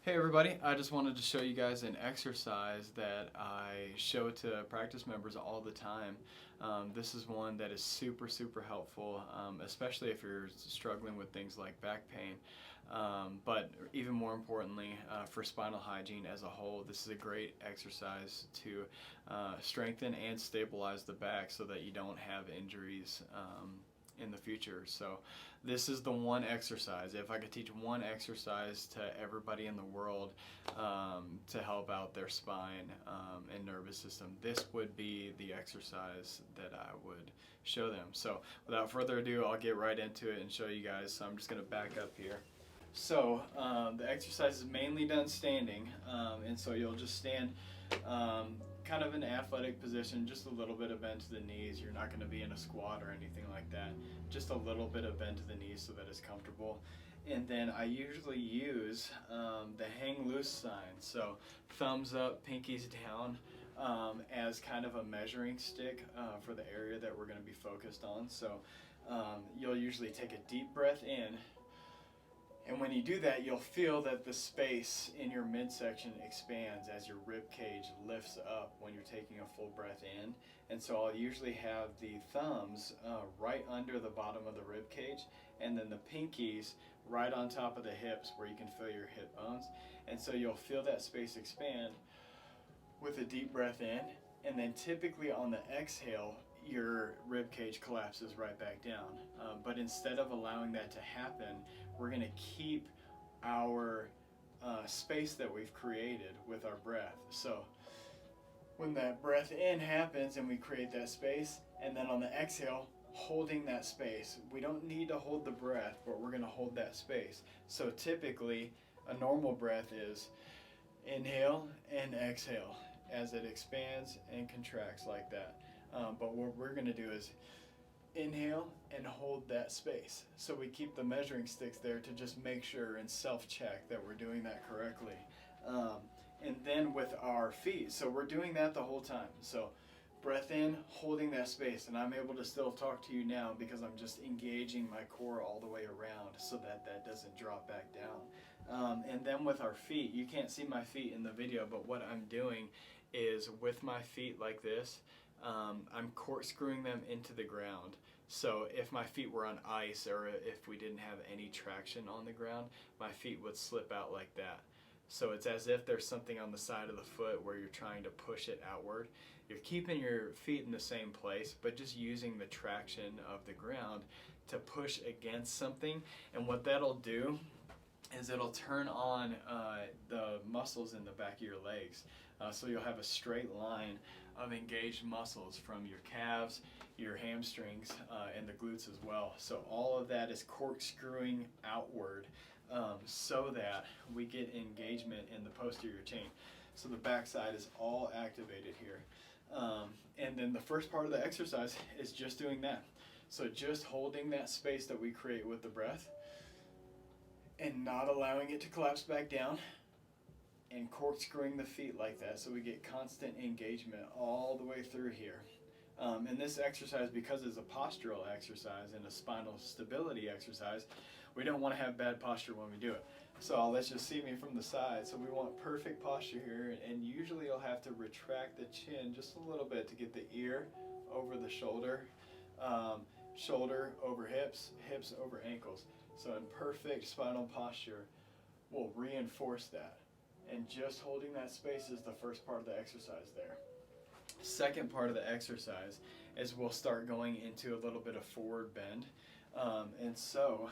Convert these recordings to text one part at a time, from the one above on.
Hey everybody, I just wanted to show you guys an exercise that I show to practice members all the time. This is one that is super helpful, especially if you're struggling with things like back pain. But even more importantly, for spinal hygiene as a whole, this is a great exercise to strengthen and stabilize the back so that you don't have injuries in the future. So this is the one exercise. If I could teach one exercise to everybody in the world to help out their spine and nervous system, this would be the exercise that I would show them. So without further ado, I'll get right into it and show you guys. So I'm just going to back up here. So the exercise is mainly done standing, and so you'll just stand kind of an athletic position, just a little bit of bend to the knees. You're not going to be in a squat or anything like that. Just a little bit of bend to the knees so that it's comfortable. And then I usually use the hang loose sign. So thumbs up, pinkies down, as kind of a measuring stick for the area that we're going to be focused on. So you'll usually take a deep breath in. And when you do that, you'll feel that the space in your midsection expands as your rib cage lifts up when you're taking a full breath in. And so I'll usually have the thumbs right under the bottom of the rib cage, and then the pinkies right on top of the hips where you can feel your hip bones. And so you'll feel that space expand with a deep breath in, and then typically on the exhale, your rib cage collapses right back down. But instead of allowing that to happen, we're going to keep our space that we've created with our breath. So when that breath in happens and we create that space, and then on the exhale, holding that space. We don't need to hold the breath, but we're going to hold that space. So typically, a normal breath is inhale and exhale as it expands and contracts like that. But what we're going to do is inhale and hold that space. So we keep the measuring sticks there to just make sure and self-check that we're doing that correctly. And then with our feet, so we're doing that the whole time. So breath in, holding that space, and I'm able to still talk to you now because I'm just engaging my core all the way around so that that doesn't drop back down. And then with our feet, you can't see my feet in the video, but what I'm doing is with my feet like this, I'm corkscrewing them into the ground. So if my feet were on ice or if we didn't have any traction on the ground, my feet would slip out like that. So it's as if there's something on the side of the foot where you're trying to push it outward. You're keeping your feet in the same place, but just using the traction of the ground to push against something. And what that'll do is it'll turn on the muscles in the back of your legs. So you'll have a straight line of engaged muscles from your calves, your hamstrings, and the glutes as well. So all of that is corkscrewing outward so that we get engagement in the posterior chain. So the backside is all activated here. And then the first part of the exercise is just doing that. So just holding that space that we create with the breath and not allowing it to collapse back down, and corkscrewing the feet like that so we get constant engagement all the way through here. And this exercise, because it's a postural exercise and a spinal stability exercise, we don't want to have bad posture when we do it. So let's just see me from the side. So we want perfect posture here, and usually you'll have to retract the chin just a little bit to get the ear over the shoulder, shoulder over hips, hips over ankles. So in perfect spinal posture, we'll reinforce that. And just holding that space is the first part of the exercise there. Second part of the exercise is we'll start going into a little bit of forward bend. And so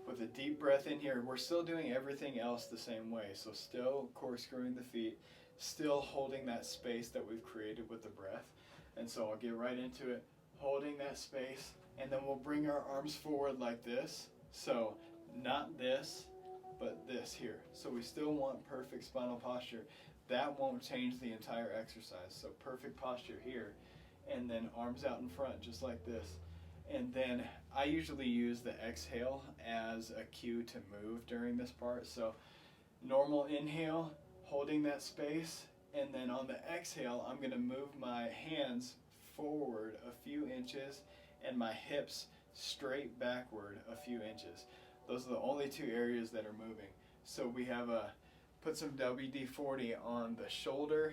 with a deep breath in here, we're still doing everything else the same way. So still corkscrewing the feet, still holding that space that we've created with the breath. And so I'll get right into it, holding that space, and then we'll bring our arms forward like this. So not this, but this here. So we still want perfect spinal posture. That won't change the entire exercise. So perfect posture here, and then arms out in front just like this. And then I usually use the exhale as a cue to move during this part. So normal inhale, holding that space, and then on the exhale, I'm going to move my hands forward a few inches and my hips straight backward a few inches. Those are the only two areas that are moving. So we have a put some WD-40 on the shoulder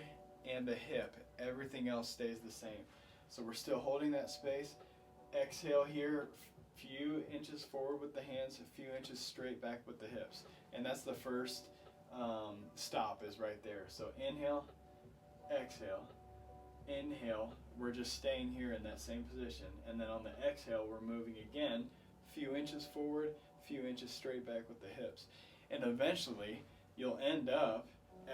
and the hip. Everything else stays the same. So we're still holding that space. Exhale here, few inches forward with the hands, a few inches straight back with the hips. And that's the first stop is right there. So inhale, exhale, inhale. We're just staying here in that same position. And then on the exhale, we're moving again, few inches forward, few inches straight back with the hips. And eventually, you'll end up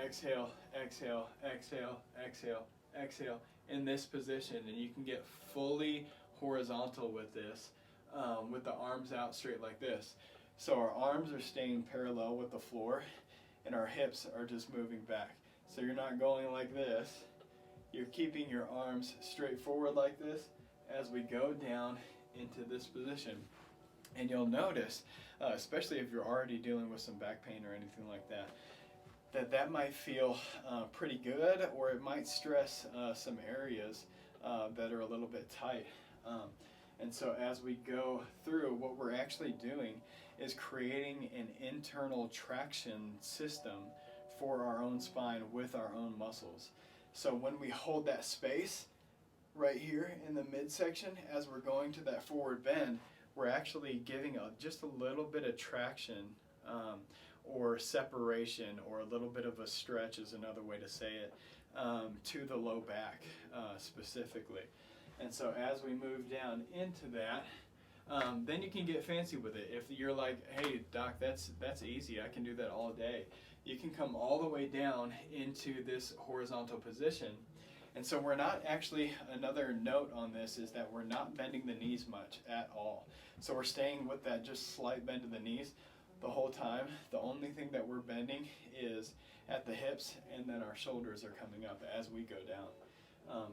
exhale, exhale, exhale, exhale, exhale in this position, and you can get fully horizontal with this, with the arms out straight like this. So our arms are staying parallel with the floor, and our hips are just moving back. So you're not going like this. You're keeping your arms straight forward like this as we go down into this position. And you'll notice, especially if you're already dealing with some back pain or anything like that, that might feel pretty good, or it might stress some areas that are a little bit tight. And so as we go through, what we're actually doing is creating an internal traction system for our own spine with our own muscles. So when we hold that space right here in the midsection, as we're going to that forward bend, we're actually giving just a little bit of traction or separation, or a little bit of a stretch is another way to say it, to the low back specifically. And so as we move down into that, then you can get fancy with it. If you're like, hey doc, that's easy, I can do that all day. You can come all the way down into this horizontal position. And so we're not actually, another note on this is that we're not bending the knees much at all. So we're staying with that just slight bend of the knees the whole time. The only thing that we're bending is at the hips, and then our shoulders are coming up as we go down.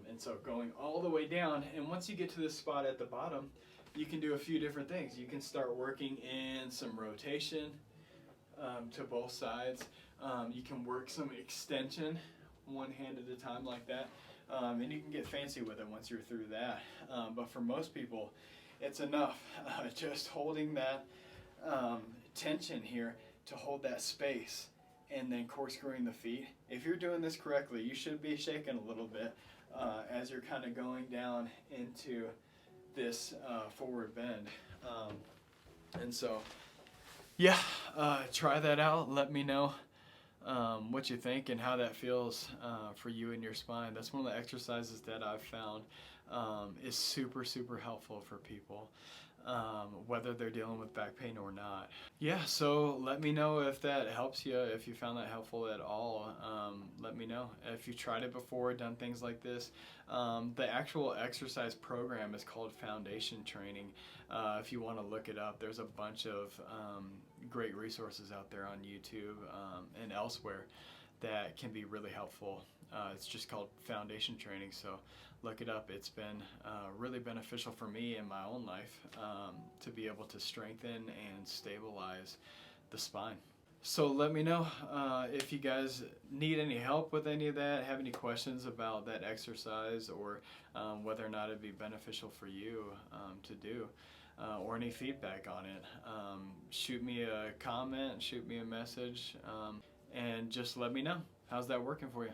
And so going all the way down, and once you get to this spot at the bottom, you can do a few different things. You can start working in some rotation to both sides. You can work some extension one hand at a time like that. And you can get fancy with it once you're through that. But for most people, it's enough just holding that tension here to hold that space, and then corkscrewing the feet. If you're doing this correctly, you should be shaking a little bit as you're kind of going down into this forward bend. And so, yeah, try that out. Let me know what you think and how that feels for you and your spine. That's one of the exercises that I've found is super, super helpful for people, whether they're dealing with back pain or not. Yeah, so let me know if that helps you, if you found that helpful at all. Let me know. If you tried it before, done things like this. The actual exercise program is called Foundation Training. If you want to look it up, there's a bunch of great resources out there on YouTube and elsewhere that can be really helpful. It's just called Foundation Training, so look it up. It's been really beneficial for me in my own life to be able to strengthen and stabilize the spine. So let me know if you guys need any help with any of that, have any questions about that exercise, or whether or not it'd be beneficial for you to do, or any feedback on it. Shoot me a comment, shoot me a message, and just let me know. How's that working for you?